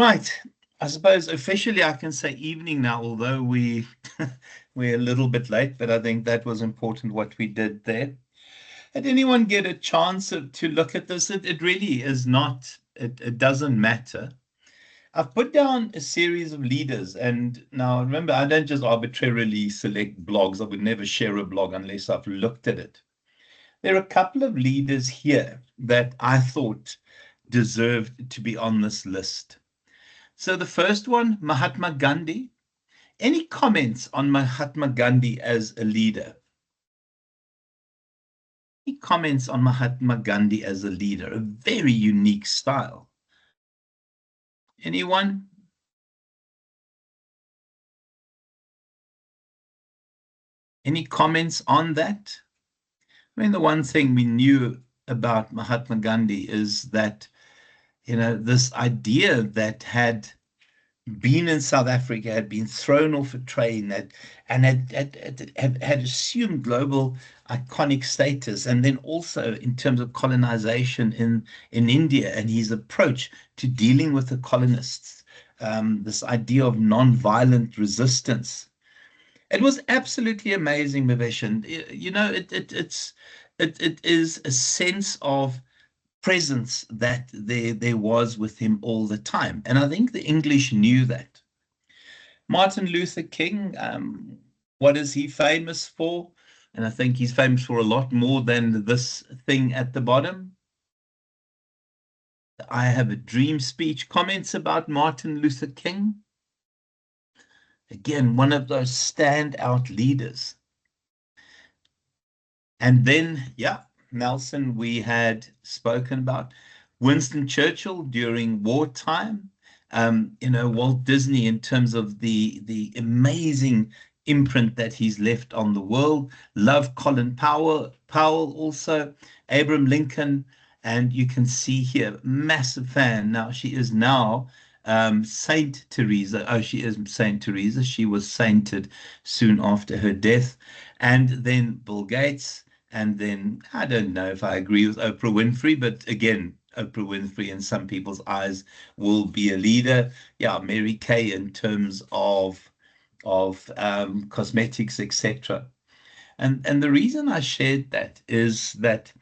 Right. I suppose officially I can say evening now, although we're a little bit late, but I think that was important what we did there. Did anyone get a chance to look at this? It really is not, it doesn't matter. I've put down a series of leaders, and now remember, I don't just arbitrarily select blogs. I would never share a blog unless I've looked at it. There are a couple of leaders here that I thought deserved to be on this list. So the first one, Mahatma Gandhi. Any comments on Mahatma Gandhi as a leader? Any comments on Mahatma Gandhi as a leader? A very unique style. Anyone? Any comments on that? I mean, the one thing we knew about Mahatma Gandhi is that, this idea that had been in South Africa, had been thrown off a train, and had assumed global iconic status, and then also in terms of colonization in India and his approach to dealing with the colonists, this idea of non-violent resistance. It was absolutely amazing, Mavesh. And it is a sense of presence that there was with him all the time. And I think the English knew that. Martin Luther King, what is he famous for? And I think he's famous for a lot more than this thing at the bottom. I have a dream speech. Comments about Martin Luther King. Again, one of those standout leaders. And then, yeah, Nelson, we had spoken about Winston Churchill during wartime. Walt Disney in terms of the amazing imprint that he's left on the world. Love Colin Powell also, Abraham Lincoln, and you can see here, massive fan. Now she is now Saint Teresa. Oh, she is Saint Teresa. She was sainted soon after her death. And then Bill Gates. And then I don't know if I agree with Oprah Winfrey, but again, Oprah Winfrey in some people's eyes will be a leader. Yeah, Mary Kay in terms of cosmetics, etc. And the reason I shared that is that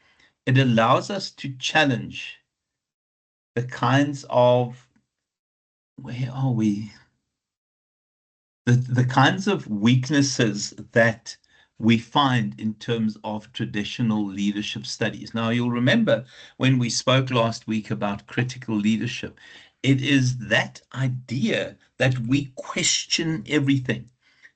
it allows us to challenge the kinds of, where are we? The kinds of weaknesses that we find in terms of traditional leadership studies. Now, you'll remember when we spoke last week about critical leadership, it is that idea that we question everything,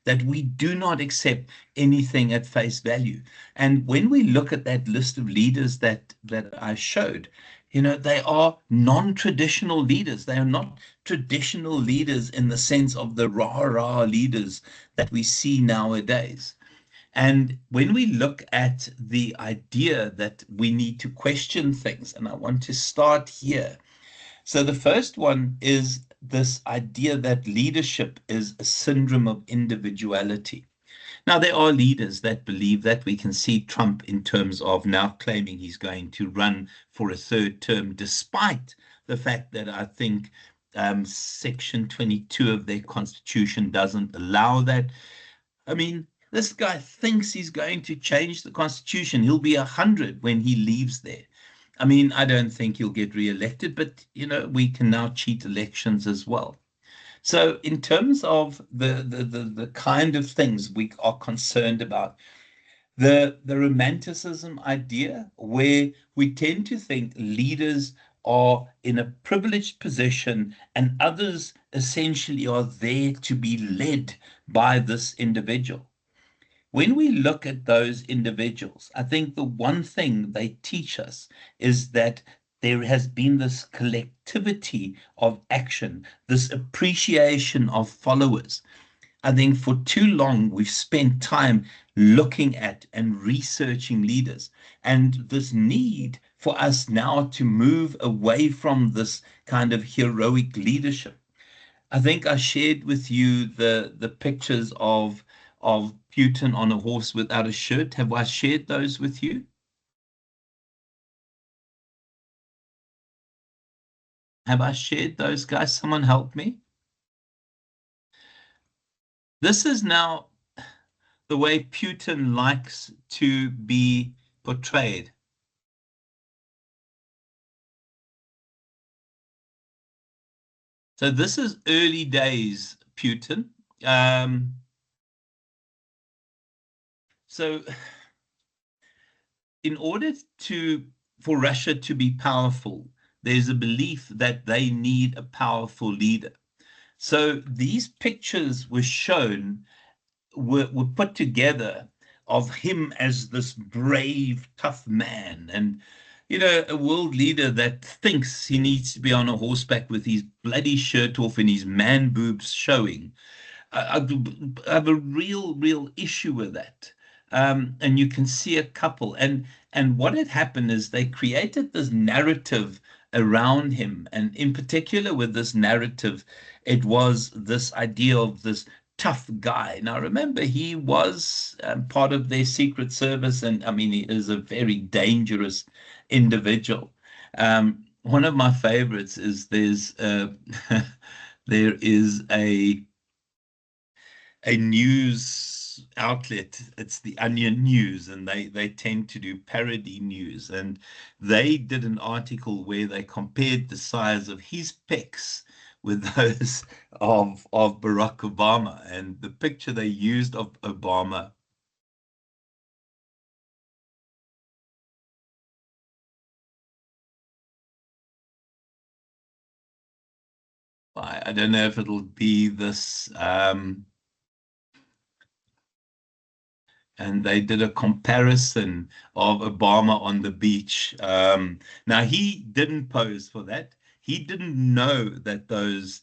that we do not accept anything at face value. And when we look at that list of leaders that I showed, they are non-traditional leaders. They are not traditional leaders in the sense of the rah-rah leaders that we see nowadays. And when we look at the idea that we need to question things, and I want to start here. So the first one is this idea that leadership is a syndrome of individuality. Now, there are leaders that believe that. We can see Trump in terms of now claiming he's going to run for a third term, despite the fact that I think Section 22 of their constitution doesn't allow that. I mean, this guy thinks he's going to change the constitution. He'll be 100 when he leaves there. I mean, I don't think he'll get re-elected, but we can now cheat elections as well. So in terms of the kind of things we are concerned about, the romanticism idea, where we tend to think leaders are in a privileged position and others essentially are there to be led by this individual. When we look at those individuals, I think the one thing they teach us is that there has been this collectivity of action, this appreciation of followers. I think for too long we've spent time looking at and researching leaders, and this need for us now to move away from this kind of heroic leadership. I think I shared with you the pictures of Putin on a horse without a shirt. Have I shared those with you? Have I shared those guys? Someone help me. This is now the way Putin likes to be portrayed. So this is early days Putin. Um, so in order for Russia to be powerful, there's a belief that they need a powerful leader. So these pictures were shown, were put together of him as this brave, tough man, and a world leader that thinks he needs to be on a horseback with his bloody shirt off and his man boobs showing. I have a real issue with that. And you can see a couple, and what had happened is they created this narrative around him, and in particular with this narrative, it was this idea of this tough guy. Now, remember, he was part of their secret service, and I mean, he is a very dangerous individual. One of my favorites is there is a news outlet. It's the Onion News, and they tend to do parody news. And they did an article where they compared the size of his pecs with those of Barack Obama. And the picture they used of Obama, I don't know if it'll be this. And they did a comparison of Obama on the beach. Now, he didn't pose for that. He didn't know that those.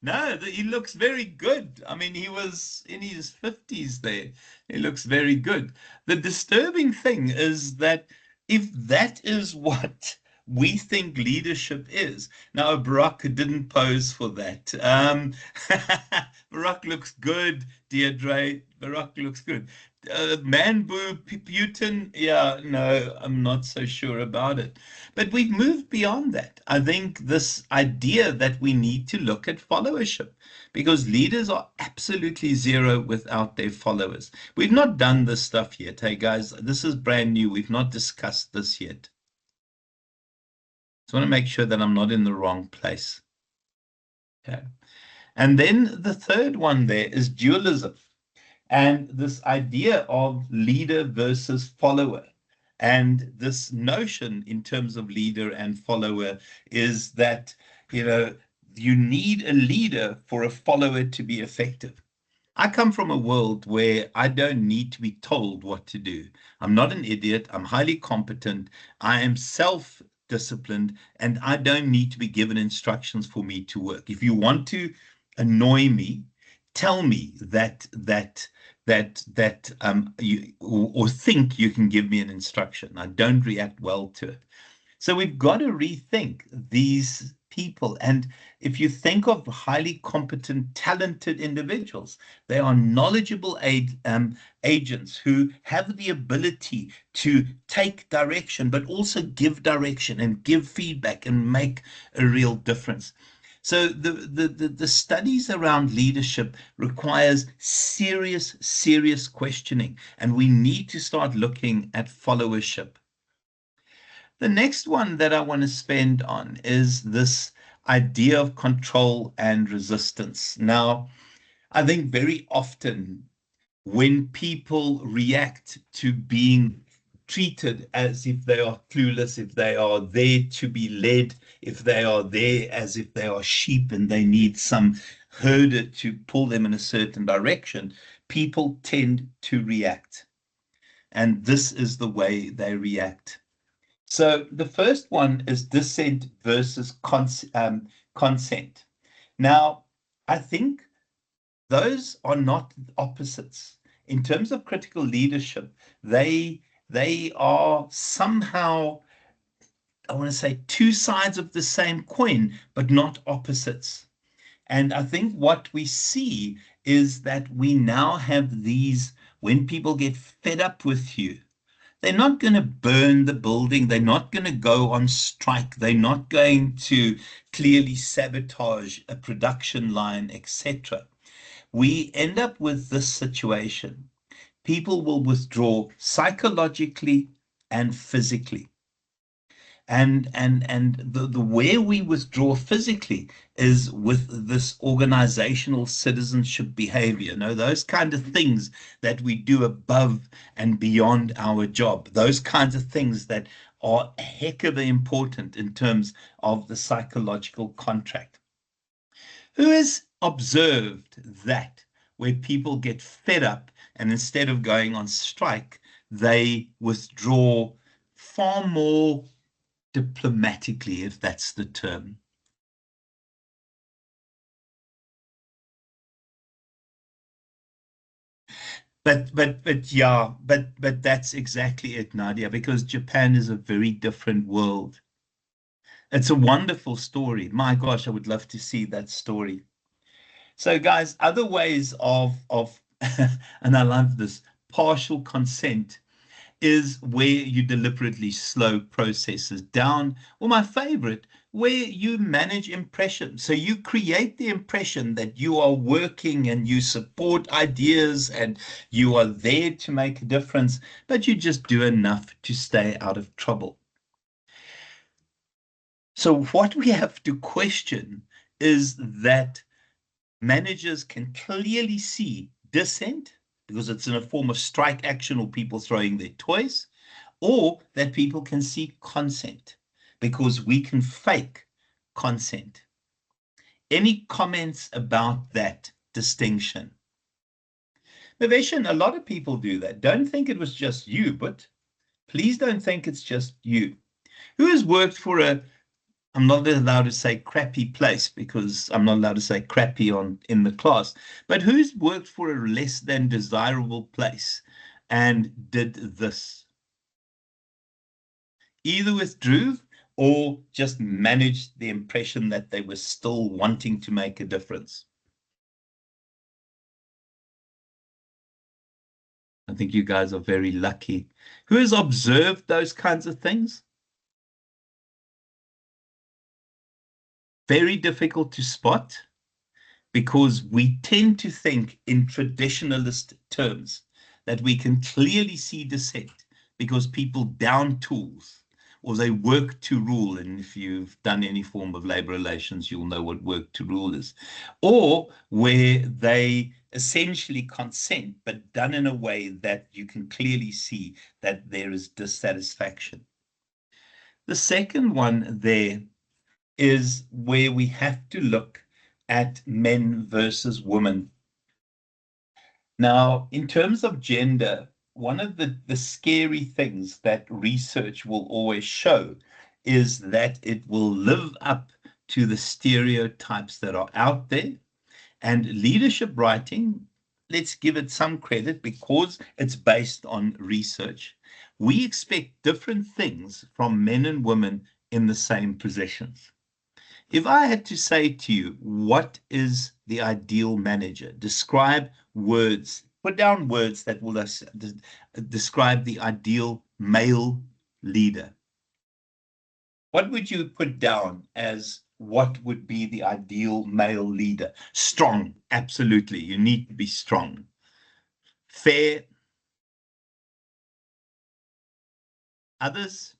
No, he looks very good. I mean, he was in his 50s there. He looks very good. The disturbing thing is that if that is what we think leadership is. Now, Barack didn't pose for that. Barack looks good, Deirdre. Barack looks good. Man boob, Putin, yeah, no, I'm not so sure about it. But we've moved beyond that. I think this idea that we need to look at followership because leaders are absolutely zero without their followers. We've not done this stuff yet. Hey, guys, this is brand new. We've not discussed this yet. So I want to make sure that I'm not in the wrong place. Okay. And then the third one there is dualism and this idea of leader versus follower. And this notion in terms of leader and follower is that, you need a leader for a follower to be effective. I come from a world where I don't need to be told what to do. I'm not an idiot. I'm highly competent. I am self-disciplined, and I don't need to be given instructions for me to work. If you want to annoy me, tell me that you or think you can give me an instruction. I don't react well to it. So we've got to rethink these people. And if you think of highly competent, talented individuals, they are knowledgeable agents who have the ability to take direction, but also give direction and give feedback and make a real difference. So the studies around leadership requires serious questioning, and we need to start looking at followership. The next one that I want to spend on is this idea of control and resistance. Now, I think very often when people react to being treated as if they are clueless, if they are there to be led, if they are there as if they are sheep and they need some herder to pull them in a certain direction, people tend to react. And this is the way they react. So the first one is dissent versus consent. Now, I think those are not opposites. In terms of critical leadership, they are somehow, I want to say, two sides of the same coin, but not opposites. And I think what we see is that we now have these, when people get fed up with you, They're not going to burn the building. They're not going to go on strike. They're not going to clearly sabotage a production line, etc. We end up with this situation. People will withdraw psychologically and physically. And the where we withdraw physically is with this organizational citizenship behavior, those kind of things that we do above and beyond our job, those kinds of things that are a heck of important in terms of the psychological contract. Who has observed that where people get fed up and instead of going on strike, they withdraw far more diplomatically, if that's the term? But that's exactly it, Nadia, because Japan is a very different world. It's a wonderful story. My gosh, I would love to see that story. So, guys, other ways of and I love this, partial consent is where you deliberately slow processes down, or my favorite, where you manage impression. So you create the impression that you are working and you support ideas and you are there to make a difference, but you just do enough to stay out of trouble. So what we have to question is that managers can clearly see dissent because it's in a form of strike action or people throwing their toys, or that people can see consent because we can fake consent. Any comments about that distinction? Maveshan, a lot of people do that. Don't think it was just you, but please don't think it's just you. Who has worked for I'm not allowed to say crappy place because I'm not allowed to say crappy in the class, but who's worked for a less than desirable place and did this? Either withdrew or just managed the impression that they were still wanting to make a difference. I think you guys are very lucky. Who has observed those kinds of things? Very difficult to spot because we tend to think in traditionalist terms that we can clearly see dissent because people down tools or they work to rule. And if you've done any form of labor relations, you'll know what work to rule is. Or where they essentially consent, but done in a way that you can clearly see that there is dissatisfaction. The second one there is where we have to look at men versus women. Now, in terms of gender, one of the scary things that research will always show is that it will live up to the stereotypes that are out there. And leadership writing, let's give it some credit because it's based on research. We expect different things from men and women in the same positions. If I had to say to you, what is the ideal manager? Describe words, put down words that will describe the ideal male leader. What would you put down as what would be the ideal male leader? Strong, absolutely. You need to be strong. Fair. Others?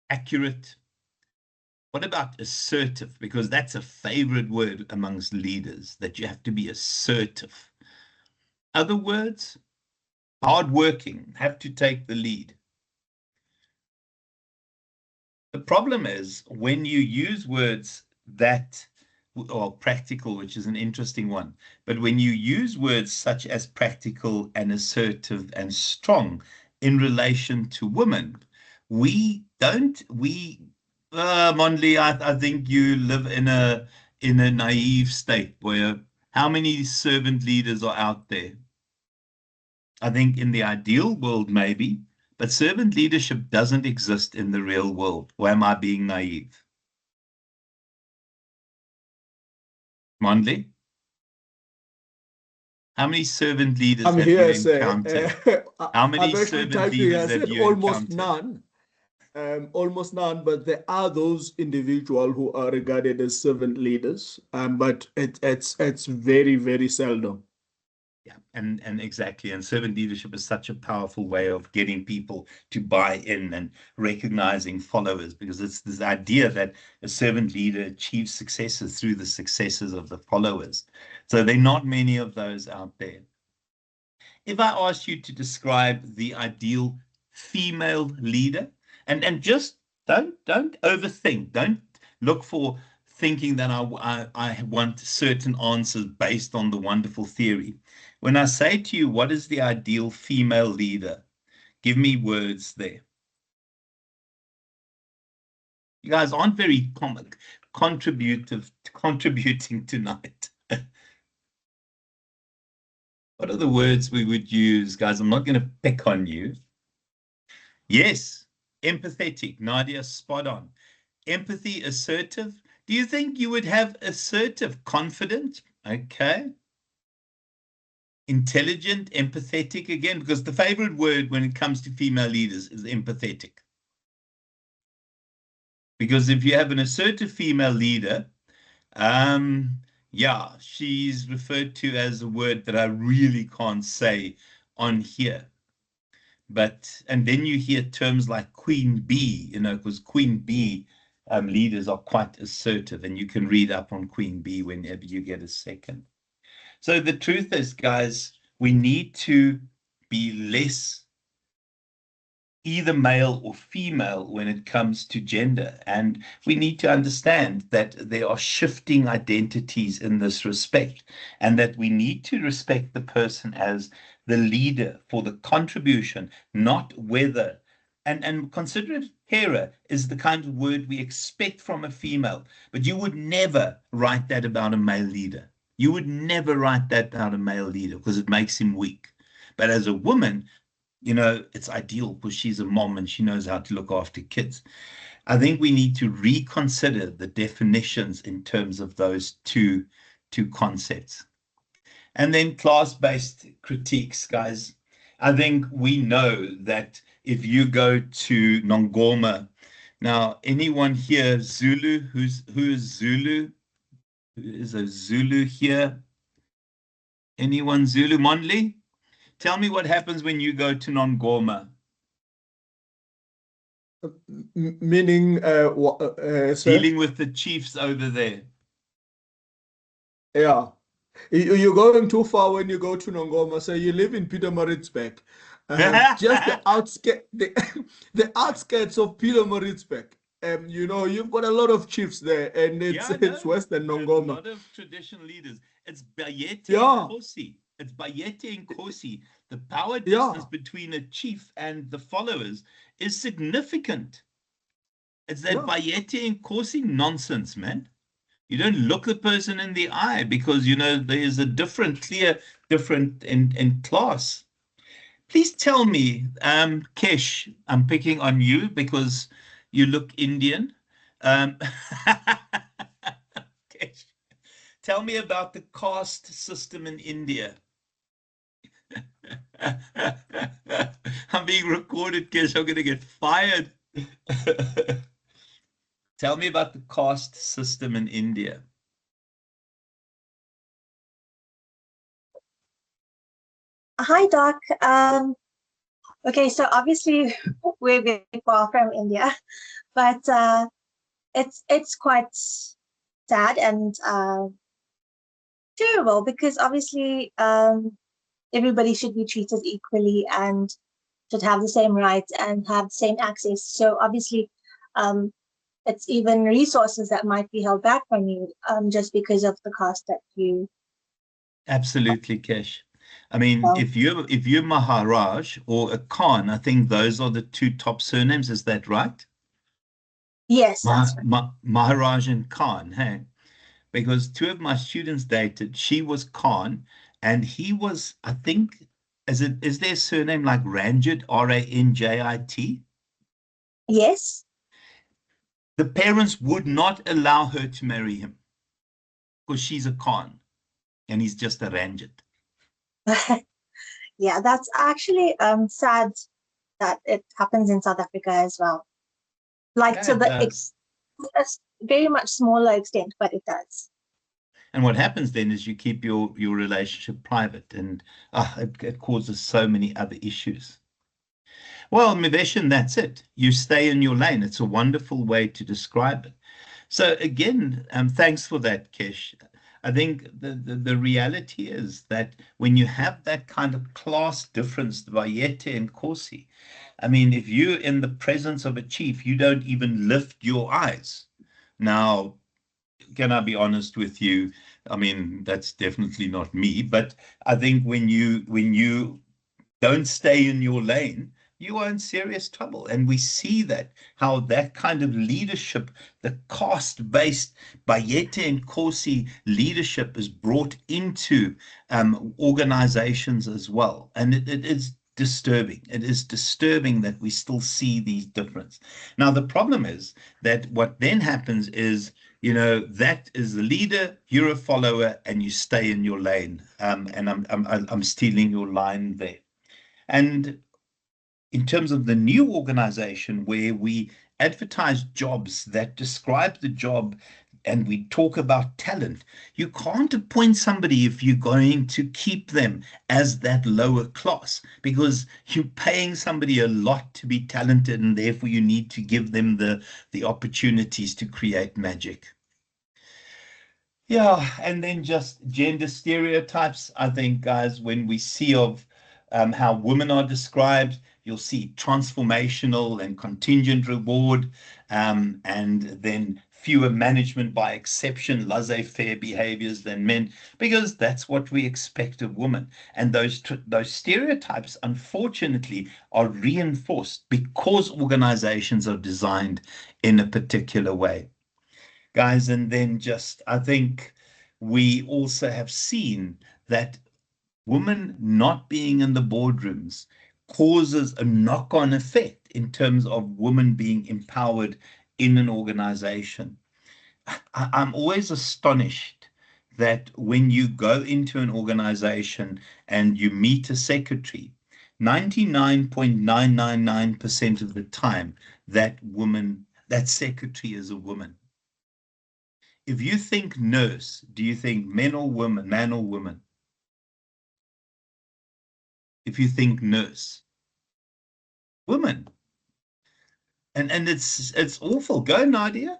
Accurate. What about assertive? Because that's a favorite word amongst leaders, that you have to be assertive. Other words? Hardworking, have to take the lead. The problem is when you use words that are practical, which is an interesting one, but when you use words such as practical and assertive and strong in relation to women, Monley, I think you live in a naive state where how many servant leaders are out there? I think in the ideal world, maybe, but servant leadership doesn't exist in the real world. Or am I being naive? Mondley? How many servant leaders I'm have you here, sir. encountered? How many I'm actually servant typing. leaders I have said you almost encountered? none. Almost none, but there are those individuals who are regarded as servant leaders. But it's very, very seldom. Yeah, and exactly. And servant leadership is such a powerful way of getting people to buy in and recognizing followers, because it's this idea that a servant leader achieves successes through the successes of the followers. So there are not many of those out there. If I asked you to describe the ideal female leader, and just don't overthink, don't look for thinking that I want certain answers based on the wonderful theory. When I say to you, what is the ideal female leader? Give me words there. You guys aren't very contributing tonight. What are the words we would use, guys? I'm not going to pick on you. Yes, empathetic. Nadia, spot on. Empathy, assertive. Do you think you would have assertive, confident? Okay. Intelligent, empathetic again, because the favorite word when it comes to female leaders is empathetic. Because if you have an assertive female leader, yeah, she's referred to as a word that I really can't say on here. But, and then you hear terms like queen bee, because queen bee leaders are quite assertive, and you can read up on queen bee whenever you get a second. So the truth is, guys, we need to be less either male or female when it comes to gender. And we need to understand that there are shifting identities in this respect, and that we need to respect the person as the leader for the contribution, not whether. And considerate carer is the kind of word we expect from a female, but you would never write that about a male leader. You would never write that about a male leader because it makes him weak. But as a woman, it's ideal because she's a mom and she knows how to look after kids. I think we need to reconsider the definitions in terms of those two concepts. And then class-based critiques, guys. I think we know that if you go to Nongoma, now anyone here Zulu, who is Zulu? Who is a Zulu here? Anyone Zulu? Monli? Tell me what happens when you go to Nongoma. Meaning, sir? Dealing with the chiefs over there. Yeah. You're going too far when you go to Nongoma. So you live in Pietermaritzburg. Just the outskirts, the outskirts of Pietermaritzburg. You've got a lot of chiefs there, and it's no, Western there's a Nongoma. lot of traditional leaders. It's Bayete and Yeah, Kosi. It's Bayete and Kosi. The power distance yeah, between a chief and the followers is significant. It's that yeah. Bayete and Kosi nonsense, man. You don't look the person in the eye because there's a clear different in class. Please tell me, Kesh, I'm picking on you because you look Indian. Um, Kesh, tell me about the caste system in India. I'm being recorded, Kesh. I'm going to get fired. Tell me about the caste system in India. Hi, Doc. Okay, so obviously we're very far from India, but it's quite sad and terrible because obviously everybody should be treated equally and should have the same rights and have the same access. So obviously, um, it's even resources that might be held back from you just because of the cost that you. Absolutely, Kesh. I mean, Well, if you're Maharaj or a Khan, I think those are the two top surnames. Is that right? yes, that's right. Maharaj and Khan, hey? Because two of my students dated. She was Khan, and he was, I think, is their surname like Ranjit, Ranjit? Yes. The parents would not allow her to marry him because she's a Khan and he's just a Ranjit. Yeah, that's actually sad that it happens in South Africa as well. Like Yeah, to it the does. a very much smaller extent, but it does. And what happens then is you keep your relationship private, and it causes so many other issues. Well, Miveshan, that's it. You stay in your lane. It's a wonderful way to describe it. So again, thanks for that, Kesh. I think the reality is that when you have that kind of class difference, the Bayete and Kosi, I mean, if you're in the presence of a chief, you don't even lift your eyes. Now, can I be honest with you? I mean, that's definitely not me, but I think when you don't stay in your lane, you are in serious trouble. And we see that how that kind of leadership, the caste-based Bayete and Kosi leadership is brought into organizations as well. And it is disturbing. It is disturbing that we still see these differences. Now, the problem is that what then happens is, that is the leader, you're a follower, and you stay in your lane. And I'm stealing your line there. And in terms of the new organization where we advertise jobs that describe the job and we talk about talent, you can't appoint somebody if you're going to keep them as that lower class because you're paying somebody a lot to be talented and therefore you need to give them the opportunities to create magic. Yeah, and then just gender stereotypes. I think, guys, when we see of how women are described, you'll see transformational and contingent reward, and then fewer management by exception, laissez-faire behaviors than men, because that's what we expect of women. And those stereotypes, unfortunately, are reinforced because organizations are designed in a particular way, guys. And then just, I think we also have seen that women not being in the boardrooms causes a knock-on effect in terms of women being empowered in an organization. I'm always astonished that when you go into an organization and you meet a secretary, 99.999% of the time, that secretary is a woman. If you think nurse, do you think men or women, man or woman? If you think nurse, woman. And it's awful. Go, Nadia.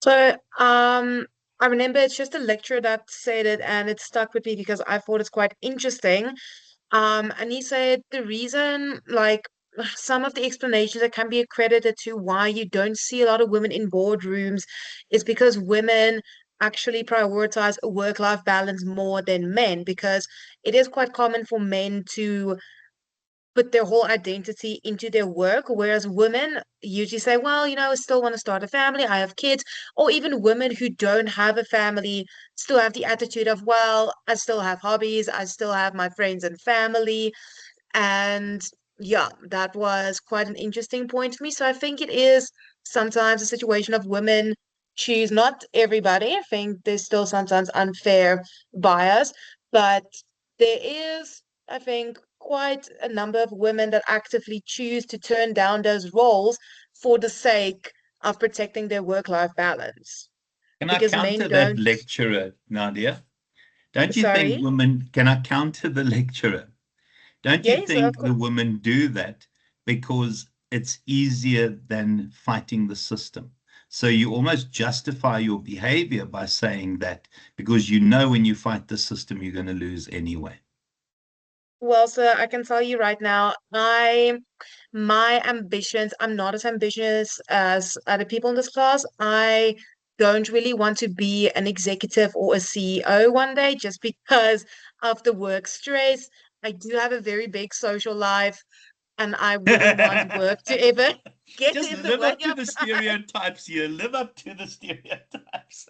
So, I remember it's just a lecturer that said it, and it stuck with me because I thought it's quite interesting. And he said the reason, like, some of the explanations that can be accredited to why you don't see a lot of women in boardrooms is because women actually prioritize a work-life balance more than men, because it is quite common for men to put their whole identity into their work, whereas women usually say, well, I still want to start a family, I have kids, or even women who don't have a family still have the attitude of, well, I still have hobbies, I still have my friends and family. And yeah, that was quite an interesting point for me. So I think it is sometimes a situation of women choose, not everybody. I think there's still sometimes unfair bias, but there is, I think, quite a number of women that actively choose to turn down those roles for the sake of protecting their work-life balance. Can I Because men counter that don't, lecturer, Nadia? Don't you think sorry. women, can I counter the lecturer? Don't you Yes, of think the course. women do that because it's easier than fighting the system? So you almost justify your behavior by saying that because you know when you fight the system, you're going to lose anyway. Well, sir, I can tell you right now, my ambitions, I'm not as ambitious as other people in this class. I don't really want to be an executive or a CEO one day just because of the work stress. I do have a very big social life, and I wouldn't want work to ever get Just in the live way up to of the that. stereotypes here. Live up to the stereotypes.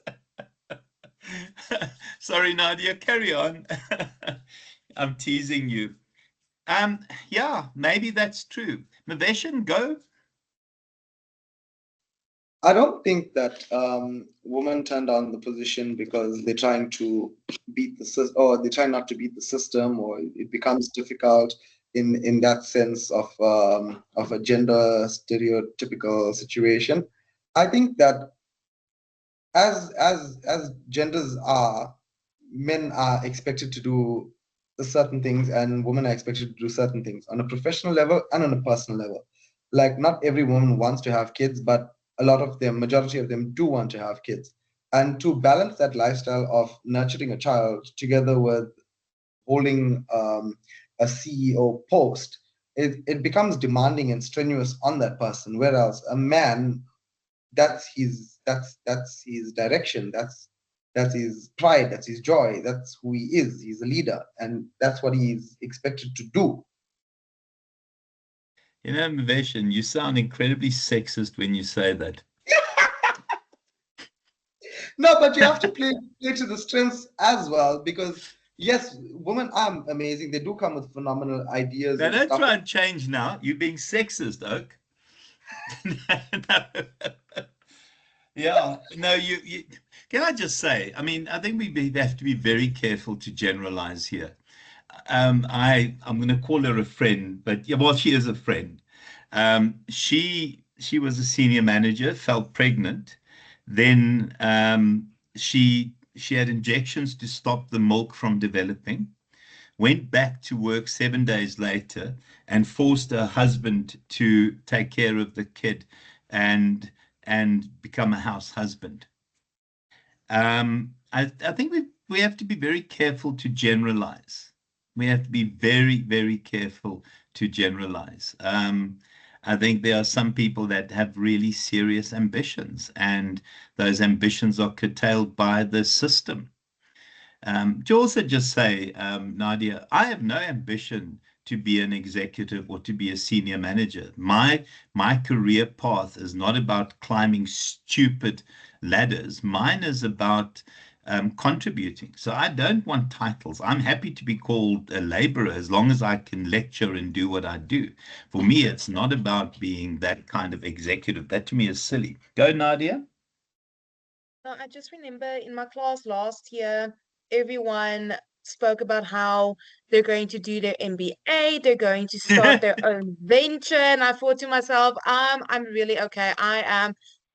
Sorry, Nadia, carry on. I'm teasing you. Yeah, maybe that's true. Maveshan, go. I don't think that women turn down the position because they're trying to beat the system, or they try not to beat the system, or it becomes difficult in that sense of a gender stereotypical situation. I think that as genders are, men are expected to do certain things and women are expected to do certain things on a professional level and on a personal level. Like not every woman wants to have kids, but a lot of them, majority of them do want to have kids. And to balance that lifestyle of nurturing a child together with holding a CEO post, it becomes demanding and strenuous on that person. Whereas a man, that's his direction, that's his pride, that's his joy, that's who he is. He's a leader and that's what he's expected to do. You know, Maveshan, you sound incredibly sexist when you say that. No, but you have to play to the strengths as well, because yes, women are amazing, they do come with phenomenal ideas Now, and don't stuff. try and change now. You're being sexist, Oak. No. Yeah, no, you can I just say, I mean, I think we have to be very careful to generalize here. I'm going to call her a friend, but yeah, well, she is a friend. She was a senior manager, fell pregnant, then she had injections to stop the milk from developing, went back to work 7 days later, and forced her husband to take care of the kid and become a house husband. I think we have to be very careful to generalize. We have to be very, very careful to generalize. I think there are some people that have really serious ambitions, and those ambitions are curtailed by the system. To also just say, Nadia, I have no ambition to be an executive or to be a senior manager. My career path is not about climbing stupid ladders. Mine is about contributing. So I don't want titles. I'm happy to be called a laborer as long as I can lecture and do what I do. For me, it's not about being that kind of executive. That to me is silly. Go, Nadia. No, I just remember in my class last year, everyone spoke about how they're going to do their MBA, they're going to start their own venture. And I thought to myself, I'm really okay. I am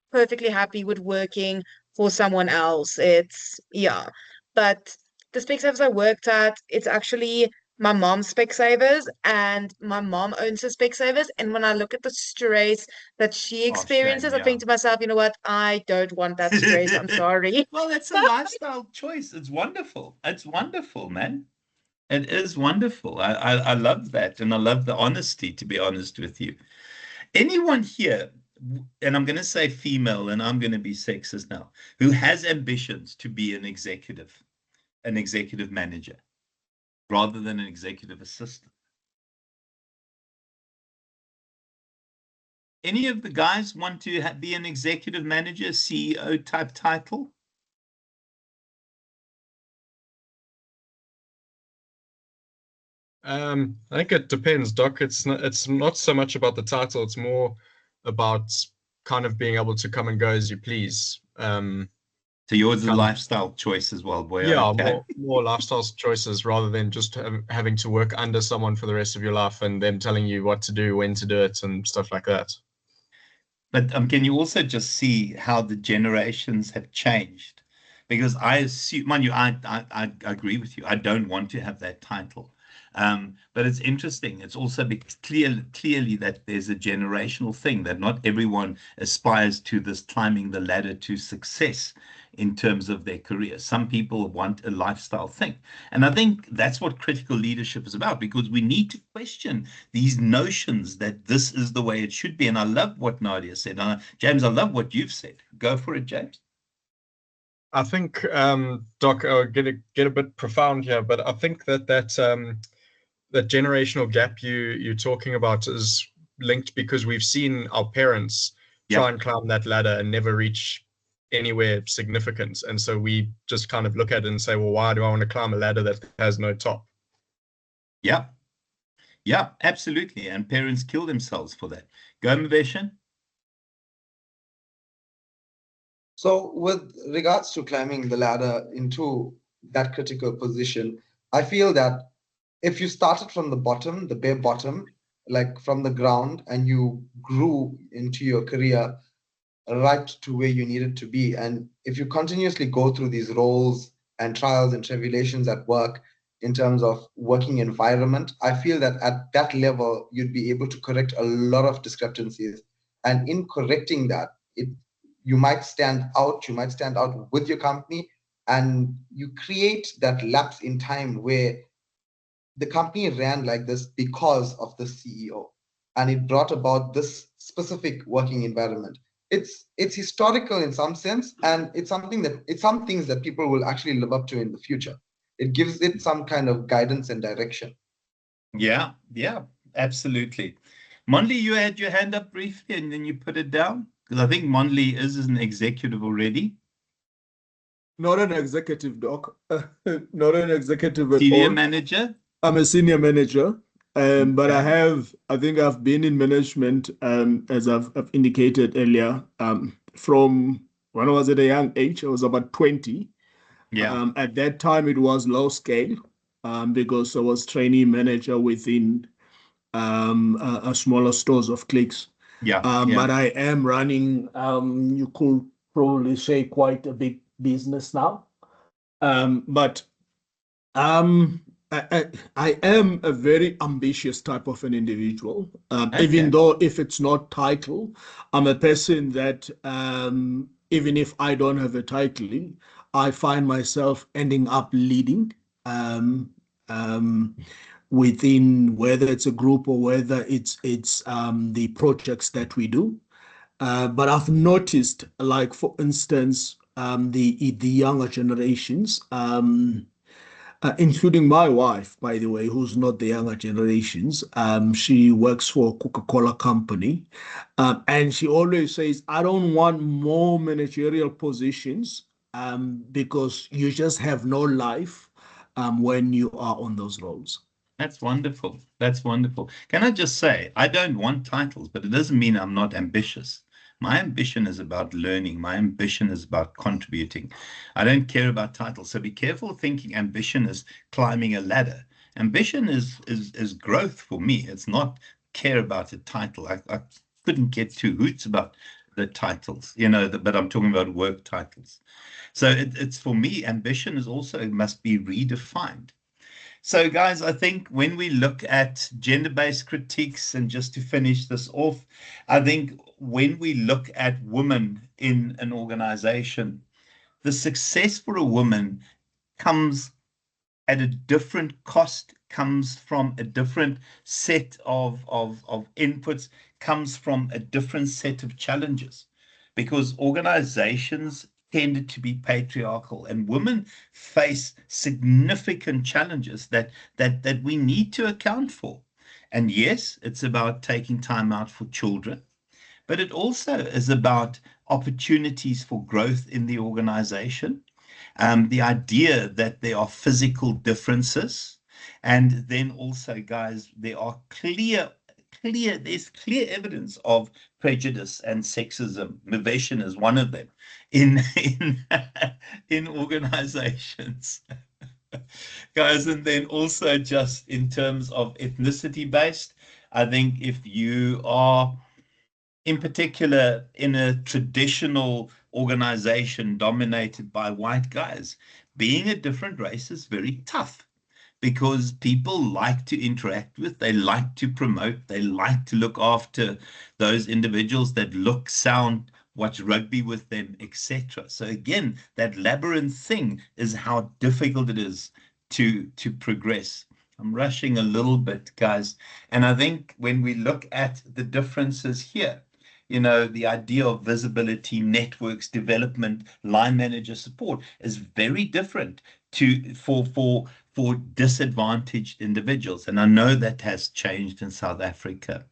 perfectly happy with working for someone else. It's, yeah. But the Specsavers I worked at, it's actually my mom's Specsavers, and my mom owns the Specsavers. And when I look at the stress that she Oh, shame, experiences, I yeah. think to myself, you know what? I don't want that stress. I'm sorry. Well, it's a lifestyle choice. It's wonderful. It's wonderful, man. It is wonderful. I love that. And I love the honesty, to be honest with you. Anyone here, and I'm going to say female, and I'm going to be sexist now, who has ambitions to be an executive manager, rather than an executive assistant? Any of the guys want to be an executive manager, CEO type title? I think it depends, Doc. It's not so much about the title, it's more about kind of being able to come and go as you please. So yours is a lifestyle choice as well, boy. Yeah, okay. more lifestyle choices rather than just having to work under someone for the rest of your life and them telling you what to do, when to do it, and stuff like that. But can you also just see how the generations have changed? Because I assume, mind you, I agree with you. I don't want to have that title. But it's interesting. It's also clearly that there's a generational thing, that not everyone aspires to this climbing the ladder to success in terms of their career. Some people want a lifestyle thing. And I think that's what critical leadership is about, because we need to question these notions that this is the way it should be. And I love what Nadia said. James, I love what you've said. Go for it, James. I think, Doc, I'll get a bit profound here, but I think that that generational gap you're talking about is linked because we've seen our parents try and climb that ladder and never reach anywhere significant. And so we just kind of look at it and say, well, why do I want to climb a ladder that has no top? Yeah. Yeah, absolutely. And parents kill themselves for that. Go, Maveshan. So with regards to climbing the ladder into that critical position, I feel that if you started from the bottom, the bare bottom, like from the ground, and you grew into your career right to where you needed to be, and if you continuously go through these roles and trials and tribulations at work in terms of working environment, I feel that at that level, you'd be able to correct a lot of discrepancies. And in correcting that, you might stand out with your company, and you create that lapse in time where the company ran like this because of the CEO, and it brought about this specific working environment. It's historical in some sense, and it's some things that people will actually live up to in the future. It gives it some kind of guidance and direction. Yeah, yeah, absolutely. Monley, you had your hand up briefly and then you put it down because I think Monley is an executive already. Not an executive, Doc. Not an executive at Senior all. manager. I'm a senior manager, but Okay. I think I've been in management, as I've indicated earlier, from when I was at a young age. I was about 20. Yeah, At that time, it was low scale, because I was trainee manager within a smaller stores of Clicks. yeah, But yeah. I am running, you could probably say, quite a big business now. But um, I am a very ambitious type of an individual. Even Okay. though if it's not title, I'm a person that, even if I don't have a title, I find myself ending up leading, um, um, within, whether it's a group or whether it's the projects that we do. But I've noticed, like for instance, the younger generations, including my wife, by the way, who's not the younger generations. She works for a Coca-Cola company, and she always says, "I don't want more managerial positions, because you just have no life, when you are on those roles." That's wonderful. That's wonderful. Can I just say, I don't want titles, but it doesn't mean I'm not ambitious. My ambition is about learning. My ambition is about contributing. I don't care about titles. So be careful thinking ambition is climbing a ladder. Ambition is growth for me. It's not care about a title. I couldn't get two hoots about the titles, but I'm talking about work titles. So it's for me, ambition is also it must be redefined. So, guys, I think when we look at gender-based critiques, and just to finish this off, I think when we look at women in an organization, the success for a woman comes at a different cost, comes from a different set of inputs, comes from a different set of challenges, because organizations tended to be patriarchal and women face significant challenges that we need to account for. And yes, it's about taking time out for children, but it also is about opportunities for growth in the organization, the idea that there are physical differences, and then also, guys, there's clear evidence of prejudice and sexism. Motivation is one of them in in organizations, guys, and then also just in terms of ethnicity based. I think if you are in particular in a traditional organization dominated by white guys, being a different race is very tough because people like to interact with, they like to promote, they like to look after those individuals that look, sound, watch rugby with them, etc. So again, that labyrinth thing is how difficult it is to progress. I'm rushing a little bit, guys. And I think when we look at the differences here, the idea of visibility, networks, development, line manager support is very different to for disadvantaged individuals. And I know that has changed in South Africa.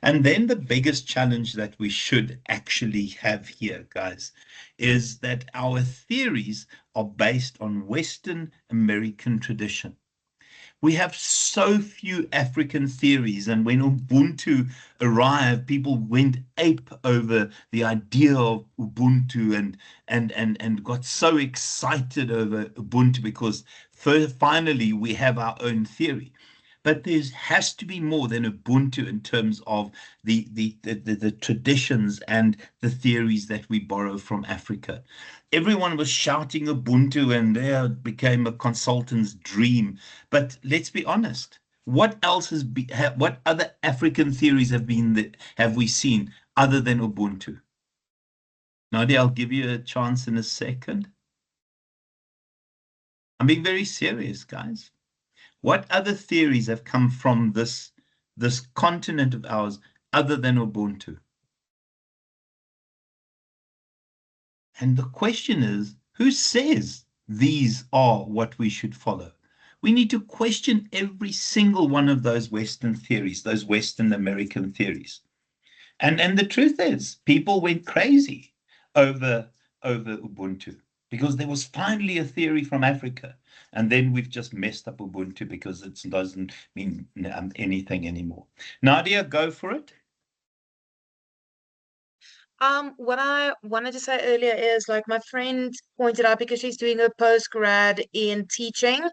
And then the biggest challenge that we should actually have here, guys, is that our theories are based on Western American tradition. We have so few African theories, and when Ubuntu arrived, people went ape over the idea of Ubuntu and got so excited over Ubuntu because finally we have our own theory. But there has to be more than Ubuntu in terms of the traditions and the theories that we borrow from Africa. Everyone was shouting Ubuntu and there became a consultant's dream. But let's be honest, what else what other African theories have we seen other than Ubuntu? Nadia, I'll give you a chance in a second. I'm being very serious, guys. What other theories have come from this continent of ours other than Ubuntu? And the question is, who says these are what we should follow? We need to question every single one of those Western theories, those Western American theories. And the truth is, people went crazy over Ubuntu because there was finally a theory from Africa. And then we've just messed up Ubuntu because it doesn't mean anything anymore. Nadia, go for it. What I wanted to say earlier is like my friend pointed out because she's doing a postgrad in teaching,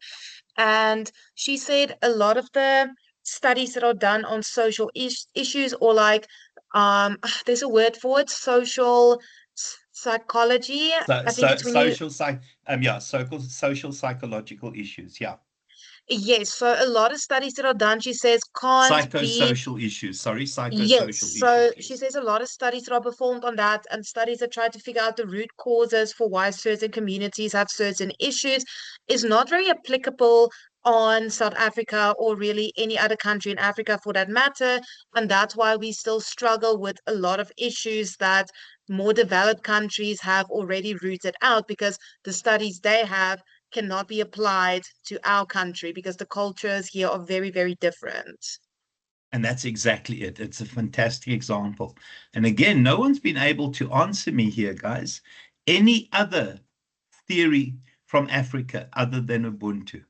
and she said a lot of the studies that are done on social issues or like there's a word for it, social psychology. I think it's when you Social psychological issues, yeah. yes, so a lot of studies that are done, she says, can't be Psychosocial issues, sorry, yes. psychosocial So issues. she says a lot of studies that are performed on that and studies that try to figure out the root causes for why certain communities have certain issues is not very applicable on South Africa or really any other country in Africa for that matter. And that's why we still struggle with a lot of issues that more developed countries have already rooted out because the studies they have cannot be applied to our country because the cultures here are very, very different. And that's exactly it. It's a fantastic example. And again, no one's been able to answer me here, guys. Any other theory from Africa other than Ubuntu?